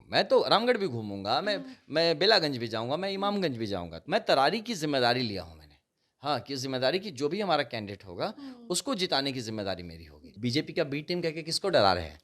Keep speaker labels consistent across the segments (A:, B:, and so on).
A: मैं तो रामगढ़ भी घूमूंगा, मैं बेलागंज भी जाऊंगा, मैं इमामगंज भी जाऊंगा। मैं तरारी की जिम्मेदारी लिया हूं मैंने। हाँ, कि जिम्मेदारी की जो भी हमारा कैंडिडेट होगा उसको जिताने की जिम्मेदारी मेरी होगी। बीजेपी का बी टीम कह के किसको डरा रहे हैं?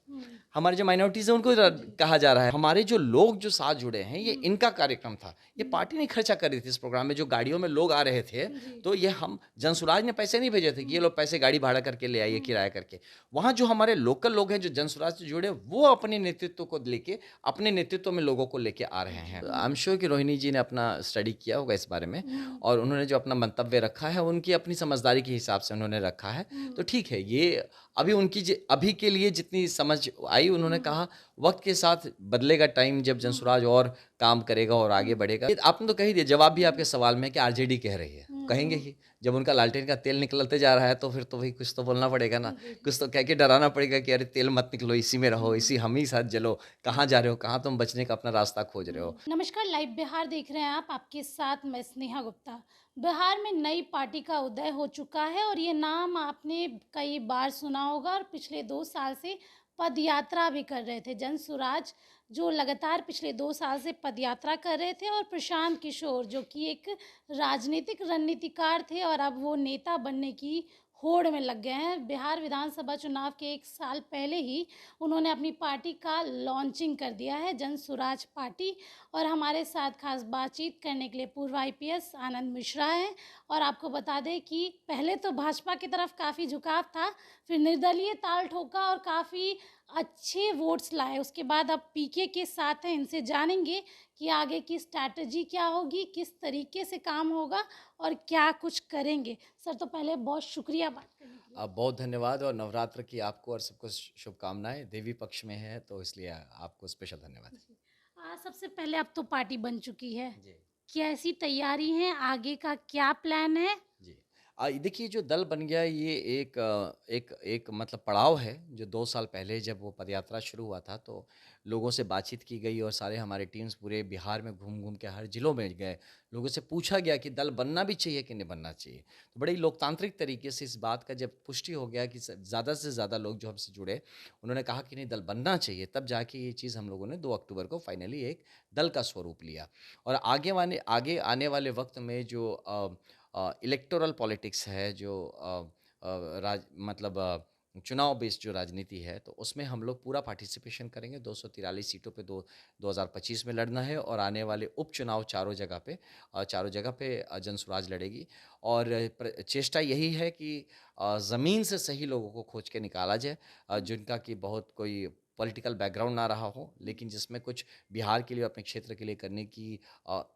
A: हमारे जो माइनॉरिटीज है उनको कहा जा रहा है। हमारे जो लोग जो साथ जुड़े हैं, ये इनका कार्यक्रम था। ये पार्टी नहीं खर्चा कर रही थी इस प्रोग्राम में। जो गाड़ियों में लोग आ रहे थे, तो ये हम जनसुराज ने पैसे नहीं भेजे थे कि ये लोग पैसे गाड़ी भाड़ा करके ले आइए, किराया करके। वहाँ जो हमारे लोकल लोग हैं जो जनसुराज से जुड़े, वो अपने नेतृत्व को लेके, अपने नेतृत्व में लोगों को लेके आ रहे हैं। आई एम श्योर कि रोहिणी जी ने अपना स्टडी किया होगा इस बारे में, और उन्होंने जो अपना मंतव्य रखा है, उनकी अपनी समझदारी के हिसाब से उन्होंने रखा है। तो ठीक है, ये अभी अभी के लिए जितनी समझ आई, उन्होंने कहा वक्त के साथ बदलेगा टाइम, जब जनसुराज और काम करेगा और आगे बढ़ेगा। आपने तो कह ही दिया, जवाब भी आपके सवाल में कि आरजेडी कह रही है, कहेंगे ही। जब उनका लालटेन का तेल निकलते जा रहा है, तो फिर तो भाई कुछ तो बोलना पड़ेगा ना, कुछ तो कह के डराना पड़ेगा कि अरे तेल मत निकलो, इसी में रहो, इसी हम ही साथ जलो। कहाँ जा रहे हो, कहाँ तुम बचने का अपना रास्ता खोज रहे हो?
B: नमस्कार, लाइव बिहार देख रहे हैं आप, आपके साथ मैं स्नेहा गुप्ता। बिहार में नई पार्टी का उदय हो चुका है और ये नाम आपने कई बार सुना होगा, और पिछले 2 साल से पद यात्रा भी कर रहे थे जन सुराज, जो लगातार पिछले 2 साल से पद यात्रा कर रहे थे। और प्रशांत किशोर, जो कि एक राजनीतिक रणनीतिकार थे और अब वो नेता बनने की होड़ में लग गए हैं। बिहार विधानसभा चुनाव के 1 साल पहले ही उन्होंने अपनी पार्टी का लॉन्चिंग कर दिया है, जन सुराज पार्टी। और हमारे साथ खास बातचीत करने के लिए पूर्व आईपीएस आनंद मिश्रा हैं। और आपको बता दें कि पहले तो भाजपा की तरफ काफ़ी झुकाव था, फिर निर्दलीय ताल ठोका और काफ़ी अच्छे वोट्स लाए। उसके बाद अब पीके के साथ हैं, इनसे जानेंगे कि आगे की स्ट्रैटेजी क्या होगी, किस तरीके से काम होगा और क्या कुछ करेंगे। सर, तो पहले बहुत शुक्रिया बात करने के लिए।
A: बहुत धन्यवाद, और नवरात्र की आपको और सबको शुभकामनाएं। देवी पक्ष में है तो इसलिए आपको स्पेशल धन्यवाद।
B: जी। सबसे पहले अब तो पार्टी बन चुकी है,
A: जी
B: कैसी तैयारी है, आगे का क्या प्लान है?
A: जी। देखिए, जो दल बन गया, ये एक मतलब पड़ाव है। जो 2 साल पहले जब वो पदयात्रा शुरू हुआ था, तो लोगों से बातचीत की गई और सारे हमारे टीम्स पूरे बिहार में घूम घूम के हर जिलों में गए। लोगों से पूछा गया कि दल बनना भी चाहिए कि नहीं बनना चाहिए। तो बड़े ही लोकतांत्रिक तरीके से इस बात का जब पुष्टि हो गया कि ज़्यादा से ज़्यादा लोग जो हमसे जुड़े, उन्होंने कहा कि नहीं, दल बनना चाहिए, तब जाके ये चीज़ हम लोगों ने 2 अक्टूबर को फाइनली एक दल का स्वरूप लिया। और आगे आने वाले वक्त में जो इलेक्टोरल पॉलिटिक्स है, जो मतलब चुनाव बेस्ड जो राजनीति है, तो उसमें हम लोग पूरा पार्टिसिपेशन करेंगे। 243 सीटों पे 2025 में लड़ना है, और आने वाले उपचुनाव चारों जगह पे जनसुराज लड़ेगी। और चेष्टा यही है कि ज़मीन से सही लोगों को खोज के निकाला जाए, जिनका कि बहुत कोई पॉलिटिकल बैकग्राउंड ना रहा हो, लेकिन जिसमें कुछ बिहार के लिए, अपने क्षेत्र के लिए करने की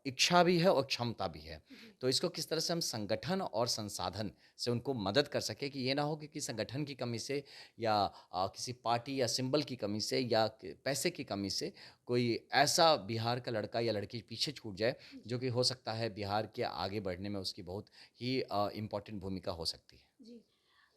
A: इच्छा भी है और क्षमता भी है।
B: जी।
A: तो इसको किस तरह से हम संगठन और संसाधन से उनको मदद कर सके, कि ये ना हो कि संगठन की कमी से, या किसी पार्टी या सिंबल की कमी से, या पैसे की कमी से कोई ऐसा बिहार का लड़का या लड़की पीछे छूट जाए, जो कि हो सकता है बिहार के आगे बढ़ने में उसकी बहुत ही इम्पोर्टेंट भूमिका हो सकती है।
B: जी।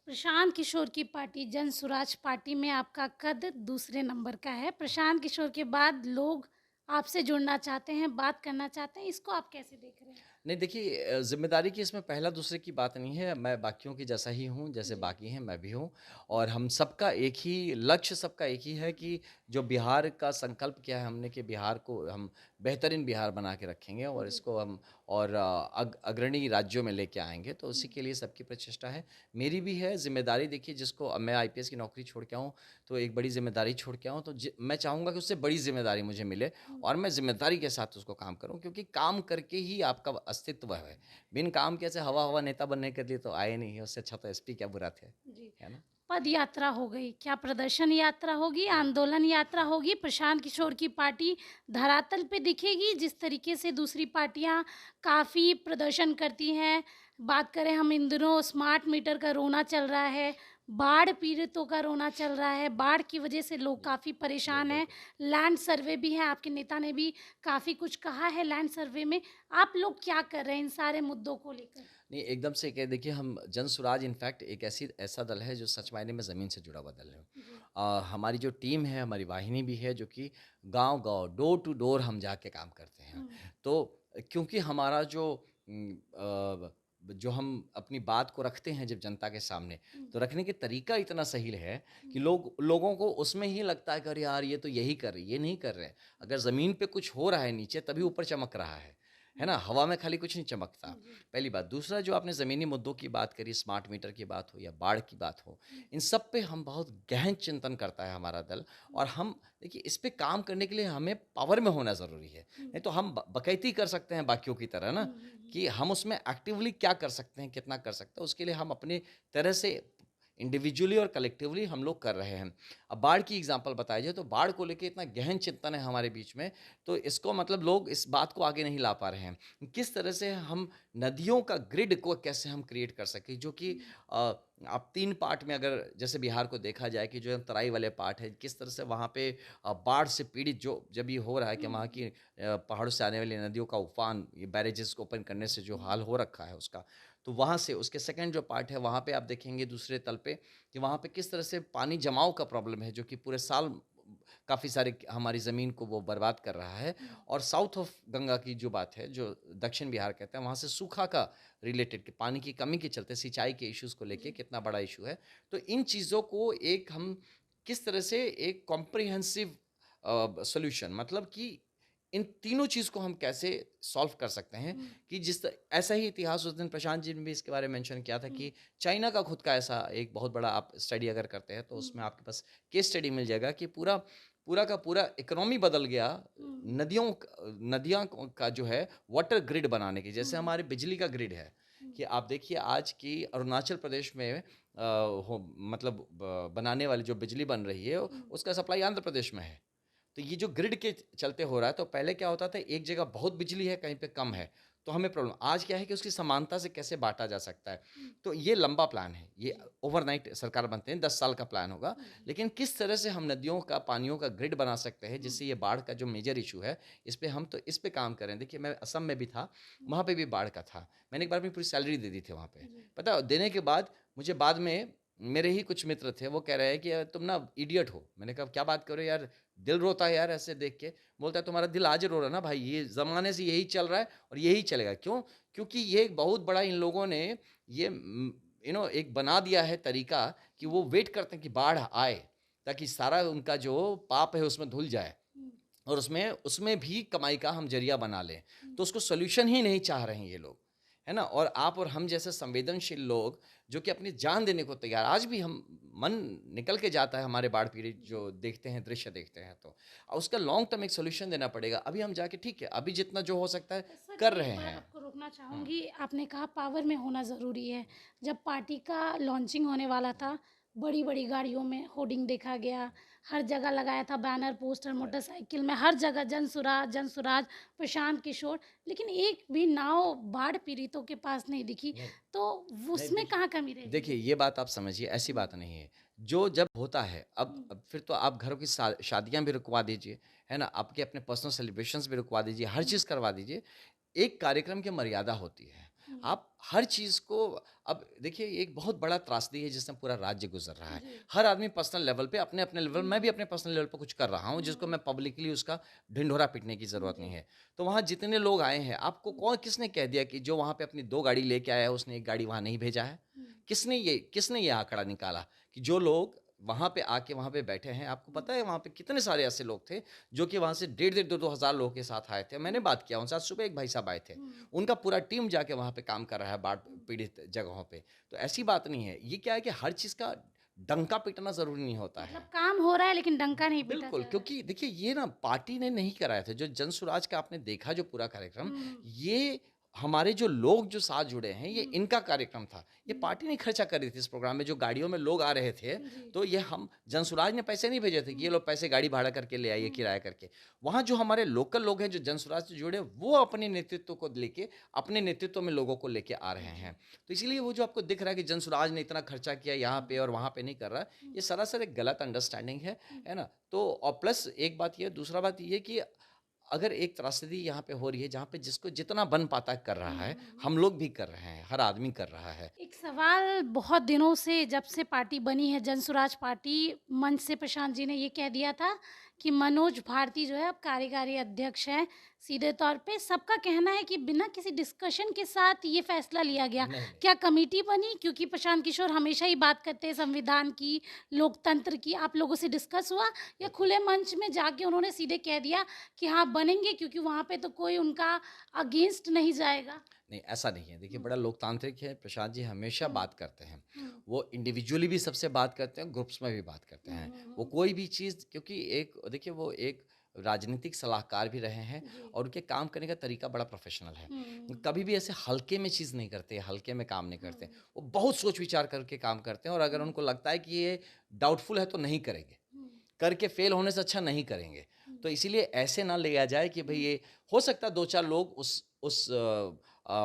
B: प्रशांत किशोर की पार्टी जन सुराज पार्टी में आपका कद दूसरे नंबर का है। प्रशांत किशोर के बाद लोग आपसे जुड़ना चाहते हैं, बात करना चाहते हैं, इसको आप कैसे देख रहे हैं?
A: नहीं, देखिए, ज़िम्मेदारी की इसमें पहला दूसरे की बात नहीं है। मैं बाकियों की जैसा ही हूँ, जैसे
B: जी।
A: बाकी हैं मैं भी हूँ। और हम सबका एक ही लक्ष्य, सबका एक ही है कि जो बिहार का संकल्प किया है हमने, कि बिहार को हम बेहतरीन बिहार बना के रखेंगे, और
B: जी।
A: इसको हम और अग्रणी राज्यों में लेके आएँगे। तो उसी के लिए सबकी प्रचेष्टा है। मेरी भी है ज़िम्मेदारी। देखिए, जिसको अब मैं आईपीएस की नौकरी छोड़ के आऊँ, तो एक बड़ी ज़िम्मेदारी छोड़ के आऊँ, तो मैं चाहूँगा कि उससे बड़ी ज़िम्मेदारी मुझे मिले, और मैं ज़िम्मेदारी के साथ उसको काम करूँ, क्योंकि काम करके ही आपका अस्तित्व है। बिन काम के ऐसे हवा-हवा नेता बनने के लिए तो आए नहीं है, उससे अच्छा तो एसपी क्या बुरा थे,
B: जी।
A: है ना?
B: पद यात्रा हो गई, क्या प्रदर्शन यात्रा होगी, आंदोलन यात्रा होगी? प्रशांत किशोर की पार्टी धरातल पे दिखेगी, जिस तरीके से दूसरी पार्टियां काफ़ी प्रदर्शन करती हैं। बात करें, हम इन दिनों स्मार्ट मीटर का रोना चल रहा है, बाढ़ पीड़ितों का रोना चल रहा है, बाढ़ की वजह से लोग
A: जी,
B: काफ़ी
A: जी,
B: परेशान हैं।
A: बिल्कुल।
B: लैंड सर्वे भी है, आपके नेता ने भी काफ़ी कुछ कहा है लैंड सर्वे में। आप लोग क्या कर रहे हैं इन सारे मुद्दों को लेकर?
A: नहीं, एकदम से क्या, देखिए, हम जनसुराज इनफैक्ट एक ऐसा दल है जो सच मायने में ज़मीन से जुड़ा हुआ दल है।
B: जी।
A: हमारी जो टीम है, हमारी वाहिनी भी है, जो कि गाँव-गाँव, डोर टू डोर हम जाके काम करते हैं।
B: हुँ।
A: तो क्योंकि हमारा जो उम, अ, जो हम अपनी बात को रखते हैं जब जनता के सामने, तो रखने के तरीका इतना सही है कि लोगों को उसमें ही लगता है कि अरे यार ये तो यही कर रही है, ये नहीं कर रहे हैं। अगर ज़मीन पे कुछ हो रहा है नीचे तभी ऊपर चमक रहा है ना? हवा में खाली कुछ नहीं चमकता, पहली बात। दूसरा जो आपने ज़मीनी मुद्दों की बात करी, स्मार्ट मीटर की बात हो या बाढ़ की बात हो, इन सब पे हम बहुत गहन चिंतन करता है हमारा दल। और हम देखिए इस पे काम करने के लिए हमें पावर में होना ज़रूरी है, नहीं तो हम बकैती कर सकते हैं बाकियों की तरह ना, कि हम उसमें एक्टिवली क्या कर सकते हैं, कितना कर सकते हैं, उसके लिए हम अपने तरह से इंडिविजुअली और कलेक्टिवली हम लोग कर रहे हैं। अब बाढ़ की एग्जांपल बताया जाए तो बाढ़ को लेके इतना गहन चिंतन है हमारे बीच में, तो इसको मतलब लोग इस बात को आगे नहीं ला पा रहे हैं। किस तरह से हम नदियों का ग्रिड को कैसे हम क्रिएट कर सकें, जो कि आप 3 पार्ट में अगर जैसे बिहार को देखा जाए कि जो तराई वाले पार्ट है, किस तरह से वहाँ पे बाढ़ से पीड़ित जो जब ये हो रहा है कि वहाँ की पहाड़ों से आने वाली नदियों का उफान, ये बैरेजेस को ओपन करने से जो हाल हो रखा है उसका, तो वहाँ से उसके सेकंड जो पार्ट है वहाँ पे आप देखेंगे दूसरे तल पे कि वहाँ पे किस तरह से पानी जमाव का प्रॉब्लम है, जो कि पूरे साल काफ़ी सारे हमारी ज़मीन को वो बर्बाद कर रहा है। और साउथ ऑफ गंगा की जो बात है, जो दक्षिण बिहार कहते हैं, वहाँ से सूखा का रिलेटेड कि पानी की कमी के चलते सिंचाई के इश्यूज़ को लेके कितना बड़ा इशू है। तो इन चीज़ों को एक हम किस तरह से एक कॉम्प्रिहेंसिव सॉल्यूशन, मतलब कि इन तीनों चीज़ को हम कैसे सॉल्व कर सकते हैं, कि ऐसा ही इतिहास उस दिन प्रशांत जी ने भी इसके बारे में मेंशन किया था कि चाइना का खुद का ऐसा एक बहुत बड़ा आप स्टडी अगर करते हैं तो उसमें आपके पास केस स्टडी मिल जाएगा कि पूरा पूरा का पूरा इकोनॉमी बदल गया नदियाँ का जो है वाटर ग्रिड बनाने की। जैसे हमारे बिजली का ग्रिड है कि आप देखिए आज की अरुणाचल प्रदेश में मतलब बनाने वाली जो बिजली बन रही है उसका सप्लाई आंध्र प्रदेश में है। तो ये जो ग्रिड के चलते हो रहा है, तो पहले क्या होता था एक जगह बहुत बिजली है कहीं पे कम है तो हमें प्रॉब्लम। आज क्या है कि उसकी समानता से कैसे बांटा जा सकता है। तो ये लंबा प्लान है, ये ओवरनाइट सरकार बनते हैं 10 साल का प्लान होगा, लेकिन किस तरह से हम नदियों का पानियों का ग्रिड बना सकते हैं जिससे ये बाढ़ का जो मेजर इशू है इस पे हम तो इस पे काम करें। देखिए मैं असम में भी था, वहाँ पे भी बाढ़ का था, मैंने एक बार अपनी पूरी सैलरी दे दी थी वहाँ पे। पता देने के बाद मुझे बाद में मेरे ही कुछ मित्र थे, वो कह रहे हैं कि यार तुम ना इडियट हो। मैंने कहा क्या बात कर रहे हो यार, दिल रोता है यार ऐसे देख के। बोलता है तुम्हारा दिल आज रो रहा है ना भाई, ये ज़माने से यही चल रहा है और यही चलेगा। क्यों? क्योंकि ये एक बहुत बड़ा इन लोगों ने ये एक बना दिया है तरीका कि वो वेट करते हैं कि बाढ़ आए ताकि सारा उनका जो पाप है उसमें धुल जाए और उसमें उसमें भी कमाई का हम जरिया बना लें। तो उसको सॉल्यूशन ही नहीं चाह रहे हैं ये लोग, है ना? और आप और हम जैसे संवेदनशील लोग जो कि अपनी जान देने को तैयार, आज भी हम मन निकल के जाता है हमारे बाढ़ पीड़ित जो देखते हैं, दृश्य देखते हैं, तो उसका लॉन्ग टर्म एक सोल्यूशन देना पड़ेगा। अभी हम जाके ठीक है, अभी जितना जो हो सकता है
B: सर,
A: कर
B: एक
A: रहे
B: बात
A: हैं।
B: आपको रोकना चाहूँगी। आपने कहा पावर में होना ज़रूरी है। जब पार्टी का लॉन्चिंग होने वाला था, बड़ी-बड़ी गाड़ियों में होर्डिंग देखा गया, हर जगह लगाया था बैनर, पोस्टर, मोटरसाइकिल में, हर जगह जन सुराज, जन सुराज, प्रशांत किशोर, लेकिन एक भी नाव बाढ़ पीड़ितों के पास नहीं दिखी।
A: नहीं,
B: तो
A: नहीं
B: उसमें कहाँ कमी रह
A: देखिए
B: गई?
A: ये बात आप समझिए, ऐसी बात नहीं है। जो जब होता है अब फिर तो आप घरों की शादियाँ भी रुकवा दीजिए, है ना? आपके अपने पर्सनल सेलिब्रेशंस भी रुकवा दीजिए, हर चीज़ करवा दीजिए। एक कार्यक्रम की मर्यादा होती है। आप हर चीज़ को अब देखिए ये एक बहुत बड़ा त्रासदी है जिसमें पूरा राज्य गुज़र रहा है। हर आदमी पर्सनल लेवल पे अपने-अपने लेवल, मैं भी अपने पर्सनल लेवल पे कुछ कर रहा हूँ जिसको मैं पब्लिकली उसका ढिंढोरा पीटने की ज़रूरत नहीं है। तो वहाँ जितने लोग आए हैं, आपको किसने कह दिया कि जो वहाँ पे अपनी 2 गाड़ी लेके आया है उसने 1 गाड़ी वहाँ नहीं भेजा है? किसने ये आँकड़ा निकाला कि जो लोग वहाँ पे आके वहाँ पे बैठे हैं, आपको पता है वहाँ पे कितने सारे ऐसे लोग थे जो कि वहाँ से डेढ़ 2-2 हज़ार लोगों के साथ आए थे। मैंने बात किया उनसे, आज सुबह एक भाई साहब आए थे। उनका पूरा टीम जाके वहाँ पे काम कर रहा है बाढ़ पीड़ित जगहों पे। तो ऐसी बात नहीं है। ये क्या है कि हर चीज़ का डंका पीटना ज़रूरी नहीं होता
B: मतलब
A: है।
B: काम हो रहा है लेकिन डंका नहीं पीटा
A: बिल्कुल,
B: जा रहा है।
A: क्योंकि देखिए ये ना पार्टी ने नहीं कराया था, जो जनसुराज का आपने देखा जो पूरा कार्यक्रम,
B: हुँ,
A: ये हमारे जो लोग जो साथ जुड़े हैं, ये इनका कार्यक्रम था। ये पार्टी नहीं खर्चा कर रही थी इस प्रोग्राम में, जो गाड़ियों में लोग आ रहे थे,
B: जी।
A: तो ये हम जनसुराज ने पैसे नहीं भेजे थे कि ये लोग पैसे गाड़ी भाड़ा करके ले आइए, किराया करके। वहाँ जो हमारे लोकल लोग हैं, जो जनसुराज से जुड़े, वो अपने नेतृत्व को लेके, अपने नेतृत्व में लोगों को लेके आ रहे हैं। तो इसीलिए वो जो आपको दिख रहा है कि जनसुराज ने इतना खर्चा किया यहाँ पे और वहाँ पे नहीं कर रहा, ये सरासर एक गलत अंडरस्टैंडिंग है ना? तो और प्लस एक बात ये, दूसरा बात ये कि अगर एक त्रासदी यहाँ पे हो रही है जहाँ पे जिसको जितना बन पाता है कर रहा है, हम लोग भी कर रहे हैं, हर आदमी कर रहा है।
B: एक सवाल, बहुत दिनों से जब से पार्टी बनी है जनसुराज पार्टी, मंच से प्रशांत जी ने ये कह दिया था कि मनोज भारती जो है अब कार्यकारी अध्यक्ष हैं। सीधे तौर पे सबका कहना है कि बिना किसी डिस्कशन के साथ ये फैसला लिया गया।
A: नहीं, नहीं।
B: क्या कमेटी बनी? क्योंकि प्रशांत किशोर हमेशा ही बात करते हैं संविधान की, लोकतंत्र की। आप लोगों से डिस्कस हुआ या खुले मंच में जाके उन्होंने सीधे कह दिया कि हाँ बनेंगे, क्योंकि वहाँ पे तो कोई उनका अगेंस्ट नहीं जाएगा?
A: नहीं, ऐसा नहीं है। देखिए,
B: हुँ,
A: बड़ा लोकतांत्रिक है, प्रशांत जी हमेशा
B: हुँ,
A: बात करते हैं।
B: हुँ,
A: वो इंडिविजुअली भी सबसे बात करते हैं, ग्रुप्स में भी बात करते
B: हुँ,
A: हैं।
B: हुँ,
A: वो
B: हुँ।
A: कोई भी चीज़, क्योंकि एक देखिए वो एक राजनीतिक सलाहकार भी रहे हैं
B: जी।
A: और उनके काम करने का तरीका बड़ा प्रोफ़ेशनल है।
B: हुँ,
A: कभी भी ऐसे हल्के में चीज़ नहीं करते, हल्के में काम नहीं
B: हुँ,
A: करते। वो बहुत सोच-विचार करके काम करते हैं और अगर
B: हुँ,
A: उनको लगता है कि ये डाउटफुल है तो नहीं करेंगे।
B: हुँ,
A: करके फेल होने से अच्छा नहीं करेंगे।
B: हुँ,
A: तो इसीलिए ऐसे ना लिया जाए कि भई
B: हुँ।
A: ये हो सकता है 2-4 लोग उस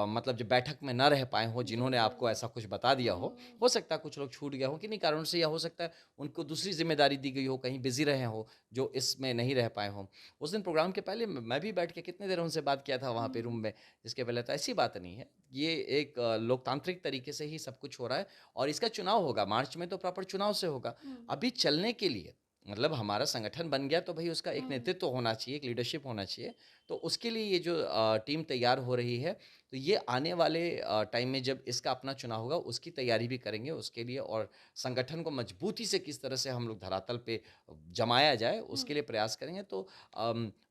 A: मतलब जो बैठक में ना रह पाए हों,
B: जी,
A: जिन्होंने
B: जी।
A: आपको ऐसा कुछ बता दिया
B: हुँ,
A: हो सकता है कुछ लोग छूट गए हों, किन्हीं कारणों से, या हो सकता है उनको दूसरी ज़िम्मेदारी दी गई हो, कहीं बिज़ी रहे हों, जो इसमें नहीं रह पाए हों। उस दिन प्रोग्राम के पहले मैं भी बैठ के कितनी देर उनसे बात किया था वहाँ पे रूम
B: हुँ,
A: में, इसके पहले तो ऐसी बात नहीं है। ये एक लोकतांत्रिक तरीके से ही सब कुछ हो रहा है और इसका चुनाव होगा, मार्च में तो प्रॉपर चुनाव से होगा।
B: हुँ,
A: अभी चलने के लिए मतलब हमारा संगठन बन गया तो भई उसका एक
B: हुँ,
A: नेतृत्व होना चाहिए, एक लीडरशिप होना चाहिए। तो उसके लिए ये जो टीम तैयार हो रही है, तो ये आने वाले टाइम में जब इसका अपना चुनाव होगा, उसकी तैयारी भी करेंगे उसके लिए, और संगठन को मजबूती से किस तरह से हम लोग धरातल पे जमाया जाए,
B: हुँ।
A: उसके लिए प्रयास करेंगे। तो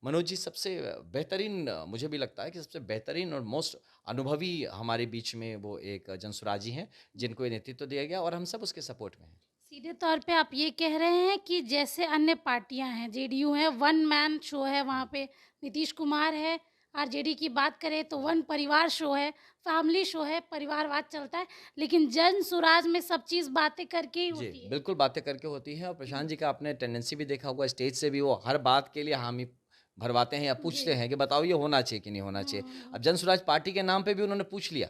A: मनोज जी सबसे बेहतरीन, मुझे भी लगता है कि सबसे बेहतरीन और मोस्ट अनुभवी हमारे बीच में वो एक जनसुराजी हैं, जिनको ये नेतृत्व दिया गया और हम सब उसके सपोर्ट में हैं।
B: सीधे तौर पे आप ये कह रहे हैं कि जैसे अन्य पार्टियां हैं, जेडीयू है, वन मैन शो है, वहाँ पे नीतीश कुमार है। आरजेडी की बात करें तो वन परिवार शो है, फैमिली शो है, परिवारवाद चलता है। लेकिन जन सुराज में सब चीज़ बातें करके ही
A: जी,
B: होती है।
A: बिल्कुल बातें करके होती हैं और
B: हुँ,
A: प्रशांत जी का आपने टेंडेंसी भी देखा होगा, स्टेज से भी वो हर बात के लिए हामी भरवाते हैं या
B: जी।
A: पूछते हैं कि बताओ ये होना चाहिए कि नहीं होना
B: हुँ,
A: चाहिए।
B: हुँ,
A: अब जन स्वराज पार्टी के नाम पे भी उन्होंने पूछ लिया।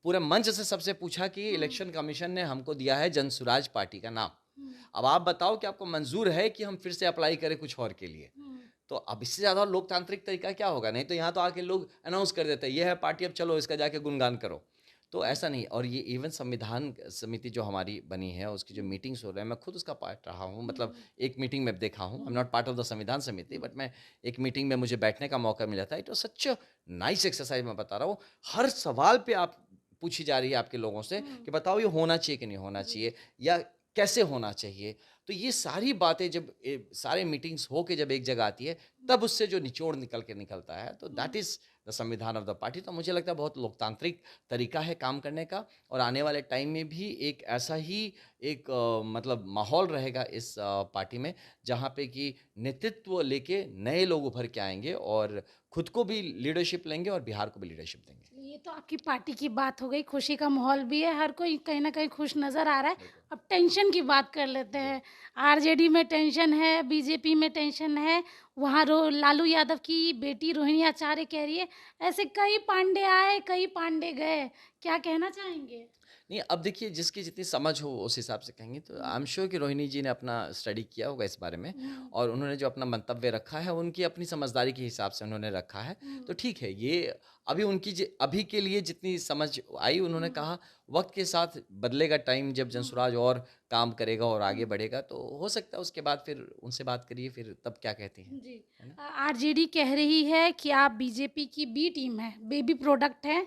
A: पूरे मंच से सबसे पूछा कि
B: हुँ,
A: इलेक्शन कमीशन ने हमको दिया है जन स्वराज पार्टी का नाम।
B: हुँ,
A: अब आप बताओ कि आपको मंज़ूर है कि हम फिर से अप्लाई करें कुछ और के लिए?
B: हुँ,
A: तो अब इससे ज़्यादा लोकतांत्रिक तरीका क्या होगा? नहीं तो यहाँ तो आके लोग अनाउंस कर देते हैं, ये है पार्टी, अब चलो इसका जाके गुणगान करो। तो
B: हुँ,
A: ऐसा नहीं, और ये इवन संविधान समिति जो हमारी बनी है, उसकी जो
B: हुँ,
A: मीटिंग्स हो रहे हैं, मैं खुद उसका पार्ट रहा हूँ। मतलब
B: हुँ,
A: एक मीटिंग में देखा हूँ, I am
B: hmm,
A: not part of the संविधान समिति,
B: हुँ,
A: बट मैं एक मीटिंग में मुझे बैठने का मौका मिला था। It was such a nice exercise, मैं बता रहा हूँ। हर सवाल पे आप पूछी जा रही है आपके लोगों से
B: हुँ,
A: कि बताओ ये होना चाहिए कि नहीं होना
B: जी।
A: चाहिए, या कैसे होना चाहिए? तो ये सारी बातें जब सारे मीटिंग्स हो के जब एक जगह आती है, तब उससे जो निचोड़ निकल के निकलता है, तो
B: हुँ,
A: दैट इज़ द संविधान ऑफ द पार्टी। तो मुझे लगता है बहुत लोकतांत्रिक तरीका है काम करने का, और आने वाले टाइम में भी एक ऐसा ही एक मतलब माहौल रहेगा इस पार्टी में, जहाँ पे कि नेतृत्व लेके नए लोग उभर के आएँगे और खुद को भी लीडरशिप लेंगे और बिहार को भी लीडरशिप देंगे।
B: चलिए, ये तो आपकी पार्टी की बात हो गई, खुशी का माहौल भी है, हर कोई कहीं न कहीं खुश नज़र आ रहा है।
A: बिल्कुल।
B: अब टेंशन की बात कर लेते
A: जी।
B: हैं। आरजेडी में टेंशन है, बीजेपी में टेंशन है, वहाँ रो लालू यादव की बेटी रोहिणी आचार्य कह रही है, ऐसे कई पांडे आए, कई पांडे गए। क्या कहना चाहेंगे?
A: नहीं, अब देखिए जिसकी जितनी समझ हो उस हिसाब से कहेंगे, तो
B: हुँ,
A: आई एम श्योर कि रोहिणी जी ने अपना स्टडी किया होगा इस बारे में,
B: हुँ,
A: और उन्होंने जो अपना मंतव्य रखा है उनकी अपनी समझदारी के हिसाब से उन्होंने रखा है। तो
B: हुँ,
A: ठीक है, ये अभी उनकी अभी के लिए जितनी समझ आई, उन्होंने
B: हुँ,
A: कहा वक्त के साथ बदलेगा टाइम, जब
B: हुँ,
A: जनसुराज और काम करेगा और आगे
B: हुँ,
A: बढ़ेगा तो हो सकता है उसके बाद फिर उनसे बात करिए, फिर तब क्या कहती हैं,
B: जी।
A: है ना?
B: आरजेडी कह रही है कि आप बीजेपी की बी टीम हैं, बेबी प्रोडक्ट हैं।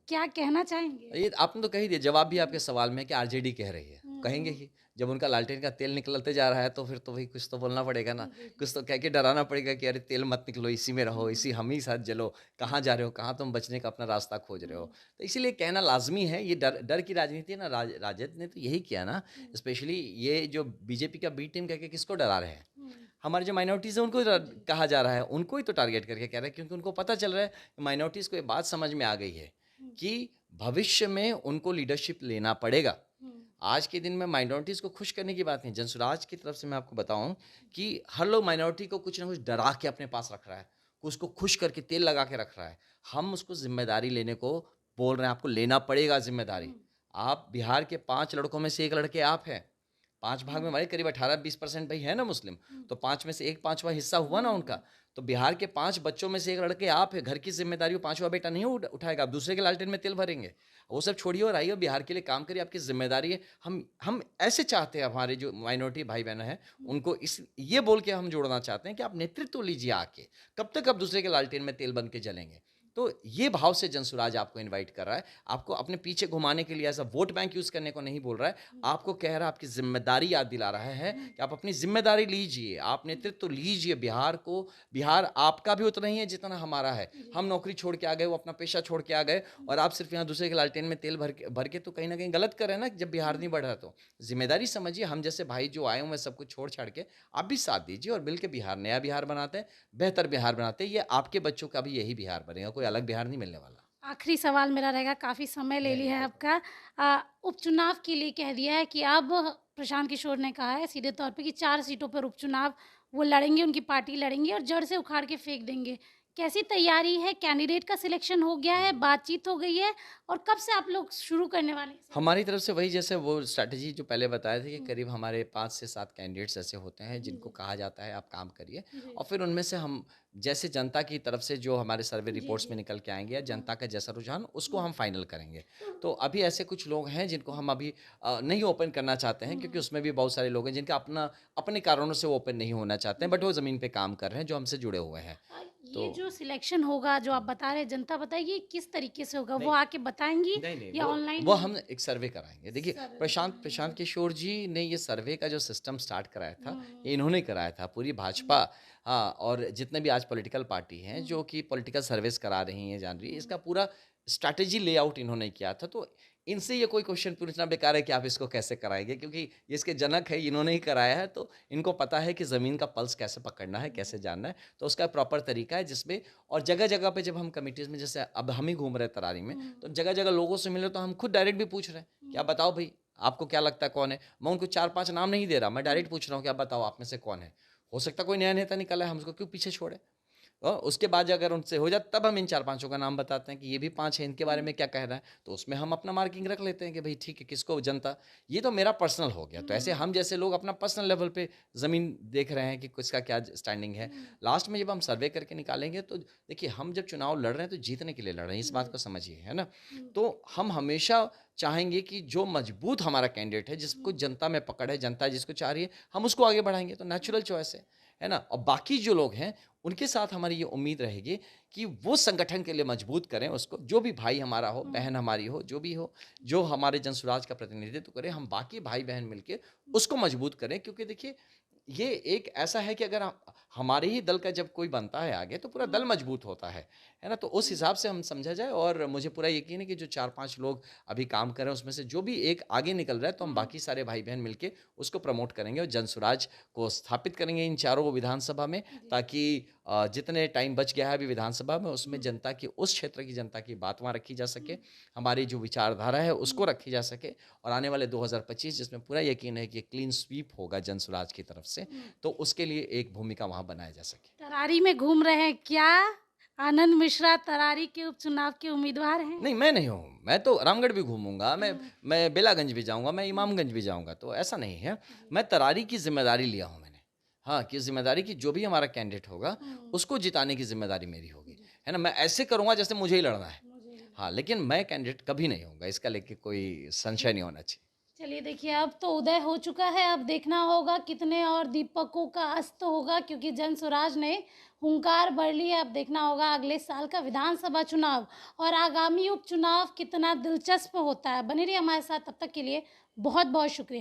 B: क्या कहना चाहेंगे?
A: ये आपने तो कह ही दिया, जवाब भी आपके सवाल में है कि आरजेडी कह रही है।
B: हुँ,
A: कहेंगे
B: हुँ,
A: ही, जब उनका लालटेन का तेल निकलते जा रहा है तो फिर तो भई कुछ तो बोलना पड़ेगा ना।
B: जी,
A: कुछ तो कह के डराना पड़ेगा कि अरे तेल मत निकलो, इसी में रहो,
B: हुँ,
A: इसी हम ही साथ जलो। कहाँ जा रहे हो? कहाँ तुम बचने का अपना रास्ता खोज रहे हो?
B: हुँ,
A: तो इसीलिए कहना लाज़मी है, ये डर डर की राजनीति है ना, राजद ने तो यही किया ना।
B: हुँ,
A: स्पेशली ये जो बीजेपी का बी टीम कह के किसको डरा रहे हैं?
B: हुँ,
A: हमारे जो माइनॉरिटीज़ हैं उनको
B: जी,
A: कहा जा रहा है, उनको ही तो टारगेट करके कह रहे हैं, क्योंकि उनको पता चल रहा है कि माइनॉरिटीज़ को ये बात समझ में आ गई है
B: हुँ,
A: कि भविष्य में उनको लीडरशिप लेना पड़ेगा।
B: हुँ,
A: आज के दिन में माइनॉरिटीज़ को खुश करने की बात नहीं, जनसुराज की तरफ से मैं आपको बताऊँ कि हर लोग माइनॉरिटी को कुछ ना कुछ डरा के अपने पास रख रहा है, उसको खुश करके तेल लगा के रख रहा है। हम उसको ज़िम्मेदारी लेने को बोल रहे हैं, आपको लेना पड़ेगा ज़िम्मेदारी।
B: हुँ,
A: आप बिहार के 5 लड़कों में से 1 लड़के आप हैं। 5 भाग में हमारे करीब 18-20% भाई है ना मुस्लिम, तो 5 में से एक 5वां हिस्सा हुआ ना उनका। तो बिहार के 5 बच्चों में से एक लड़के आप है, घर की जिम्मेदारी वो 5वां बेटा नहीं उठाएगा, आप दूसरे के लालटेन में तेल भरेंगे। वो सब छोड़िए और आइए बिहार के लिए काम करिए, आपकी जिम्मेदारी है। हम ऐसे चाहते हैं, हमारे जो माइनॉरिटी भाई बहन हैं उनको इस ये बोल के हम जोड़ना चाहते हैं कि आप नेतृत्व लीजिए आके, कब तक आप दूसरे के लालटेन में तेल बन के जलेंगे। तो ये भाव से जनसुराज आपको इनवाइट कर रहा है, आपको अपने पीछे घुमाने के लिए ऐसा वोट बैंक यूज करने को नहीं बोल रहा है, आपको कह रहा है, आपकी जिम्मेदारी याद दिला रहा है कि आप अपनी जिम्मेदारी लीजिए, आप नेतृत्व लीजिए बिहार को। बिहार आपका भी उतना ही है जितना हमारा है। हम नौकरी छोड़ के आ गए, वो अपना पेशा छोड़ के आ गए, और आप सिर्फ यहाँ दूसरे के लालटेन में तेल भर के तो कहीं ना कहीं गलत कर रहे हैं ना, जब बिहार नहीं बढ़ रहा। तो जिम्मेदारी समझिए, हम जैसे भाई जो आए हुए हैं सब कुछ छोड़ छाड़ के आप भी साथ दीजिए, और मिलकर बिहार, नया बिहार बनाते हैं, बेहतर बिहार बनाते हैं। ये आपके बच्चों का भी यही बिहार बनेगा, कोई अलग बिहार नहीं मिलने वाला।
B: आखिरी सवाल मेरा रहेगा, काफ़ी समय ले लिया है आपका। उपचुनाव के लिए कह दिया है कि अब प्रशांत किशोर ने कहा है सीधे तौर पे कि 4 सीटों पर उपचुनाव वो लड़ेंगे, उनकी पार्टी लड़ेंगी और जड़ से उखाड़ के फेंक देंगे। कैसी तैयारी है? कैंडिडेट का सिलेक्शन हो गया है, बातचीत हो गई है, और कब से आप लोग शुरू करने वाले हैं?
A: हमारी तरफ से वही, जैसे वो स्ट्रैटेजी जो पहले बताए थे कि करीब हमारे 5 से 7 कैंडिडेट्स ऐसे होते हैं जिनको कहा जाता है आप काम करिए, और फिर उनमें से हम जैसे जनता की तरफ से जो हमारे सर्वे रिपोर्ट्स में निकल के आएंगे या जनता का जैसा रुझान उसको हम फाइनल करेंगे। तो अभी ऐसे कुछ लोग हैं जिनको हम अभी नहीं ओपन करना चाहते हैं, क्योंकि उसमें भी बहुत सारे लोग हैं जिनका अपने कारणों से वो ओपन नहीं होना चाहते हैं, बट वो ज़मीन पे काम कर रहे हैं जो हमसे जुड़े हुए हैं।
B: ये
A: तो
B: जो सिलेक्शन होगा जो आप बता रहे हैं, जनता बताएगी किस तरीके से होगा? वो
A: नहीं,
B: आके बताएंगी
A: नहीं,
B: या ऑनलाइन?
A: वो हम एक सर्वे कराएंगे। देखिए,
B: सर्वे
A: प्रशांत किशोर जी ने ये सर्वे का जो सिस्टम स्टार्ट कराया था, ये इन्होंने कराया था। पूरी भाजपा, हाँ, और जितने भी आज पॉलिटिकल पार्टी हैं जो कि पॉलिटिकल सर्विस करा रही हैं, जान रही है, इसका पूरा स्ट्रैटेजी लेआउट इन्होंने किया था। तो इनसे ये कोई क्वेश्चन पूछना बेकार है कि आप इसको कैसे कराएंगे, क्योंकि ये इसके जनक है, इन्होंने ही कराया है, तो इनको पता है कि ज़मीन का पल्स कैसे पकड़ना है, कैसे जानना है। तो उसका प्रॉपर तरीका है जिसमें, और जगह जगह पे जब हम कमिटीज़ में, जैसे अब हम ही घूम रहे हैं तरारी में, तो जगह जगह लोगों से मिले तो हम खुद डायरेक्ट भी पूछ रहे हैं कि आप बताओ भाई, आपको क्या लगता है कौन है। मैं उनको 4-5 नाम नहीं दे रहा, मैं डायरेक्ट पूछ रहा हूँ कि आप बताओ आप में से कौन है। हो सकता है कोई नया नेता निकला है, हम उसको क्यों पीछे छोड़े। उसके बाद अगर उनसे हो जाए तब हम इन 4-5 का नाम बताते हैं कि ये भी 5 है, इनके बारे में क्या कह रहा है, तो उसमें हम अपना मार्किंग रख लेते हैं कि भाई ठीक है, किसको जनता। ये तो मेरा पर्सनल हो गया। तो ऐसे हम जैसे लोग अपना पर्सनल लेवल पे ज़मीन देख रहे हैं कि किसका क्या स्टैंडिंग है। लास्ट में जब हम सर्वे करके निकालेंगे तो देखिए, हम जब चुनाव लड़ रहे हैं तो जीतने के लिए लड़ रहे हैं, इस बात को समझिए, है ना। तो हम हमेशा चाहेंगे कि जो मजबूत हमारा कैंडिडेट है, जिसको जनता में पकड़ है, जनता जिसको चाह रही है, हम उसको आगे बढ़ाएंगे, तो नेचुरल चॉइस है ना। और बाकी जो लोग हैं उनके साथ हमारी ये उम्मीद रहेगी कि वो संगठन के लिए मजबूत करें उसको, जो भी भाई हमारा हो, बहन हमारी हो, जो भी हो, जो हमारे जनसुराज का प्रतिनिधित्व करे, हम बाकी भाई बहन मिलके उसको मजबूत करें। क्योंकि देखिए, ये एक ऐसा है कि अगर हमारे ही दल का जब कोई बनता है आगे, तो पूरा दल मजबूत होता है ना। तो उस हिसाब से हम समझा जाए, और मुझे पूरा यकीन है कि जो 4-5 लोग अभी काम कर रहे हैं उसमें से जो भी एक आगे निकल रहा है, तो हम बाकी सारे भाई बहन मिलके उसको प्रमोट करेंगे और जनसुराज को स्थापित करेंगे इन चारों विधानसभा में, ताकि जितने टाइम बच गया है अभी विधानसभा में, उसमें जनता की, उस क्षेत्र की जनता की बात वहाँ रखी जा सके, हमारी जो विचारधारा है उसको रखी जा सके। और आने वाले 2025 जिसमें पूरा यकीन है कि क्लीन स्वीप होगा जनसुराज की तरफ से, तो उसके लिए एक भूमिका वहाँ बनाया जा सके।
B: तरारी में घूम रहे हैं क्या? आनंद मिश्रा तरारी के उपचुनाव के उम्मीदवार हैं?
A: नहीं, मैं नहीं हूँ, मैं तो रामगढ़ भी घूमूंगा, मैं बेलागंज भी जाऊंगा, मैं इमामगंज भी जाऊंगा, तो ऐसा नहीं है। मैं तरारी की जिम्मेदारी लिया हूँ मैंने, हाँ, कि जिम्मेदारी की जो भी हमारा कैंडिडेट होगा उसको जिताने की जिम्मेदारी मेरी होगी, है ना। मैं ऐसे करूंगा जैसे मुझे ही लड़ना है, हाँ, लेकिन मैं कैंडिडेट कभी नहीं होऊंगा, इसका लेके कोई संशय नहीं होना चाहिए।
B: चलिए देखिए, अब तो उदय हो चुका है, अब देखना होगा कितने और दीपकों का अस्त होगा, क्योंकि जनसुराज ने हुंकार भर ली है। अब देखना होगा अगले साल का विधानसभा चुनाव और आगामी उपचुनाव कितना दिलचस्प होता है। बने रहिए हमारे साथ, तब तक के लिए बहुत बहुत शुक्रिया।